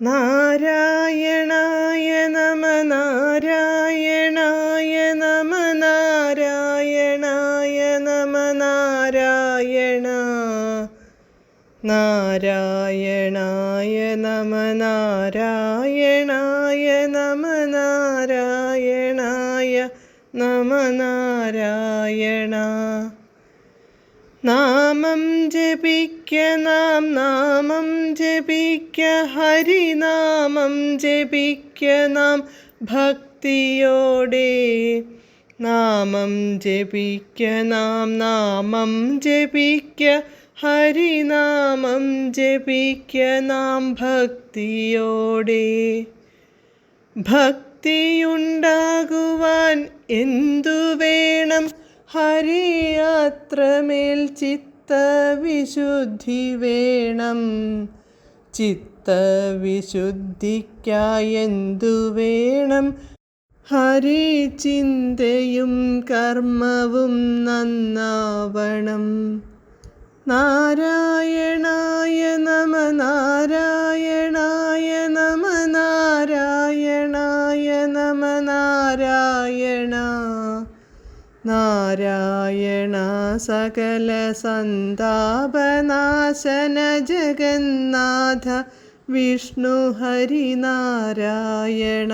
നാരായണായ നമ നാരായണായ നമ നാരായണായ നമ നാരായണ നാരായണായ നമ നാരായണായ നമ നാരായണായ നമ നാരായണ. നാമം ജപിക്ക നാം നാമം ജപിക്ക ഹരിനാമം ജപിക്ക നാം ഭക്തിയോടെ. നാമം ജപിക്ക നാം നാമം ജപിക്ക ഹരിനാമം ജപിക്ക നാം ഭക്തിയോടെ. ഭക്തിയുണ്ടാകുവാൻ എന്തു വേണം? ഹരിയാത്രമേൽ ചിത്തവിശുദ്ധി വേണം. ചിത്തവിശുദ്ധിക്കായി എന്തു വേണം? ഹരിചിന്തയും കർമ്മവും നന്നാവണം. നാരായണായ നമ നാരായണായ നമ നാരായണായ നമ നാരായണ നാരായണ. സകല സന്താപനാശന ജഗന്നാഥ വിഷ്ണു ഹരിനാരായണ.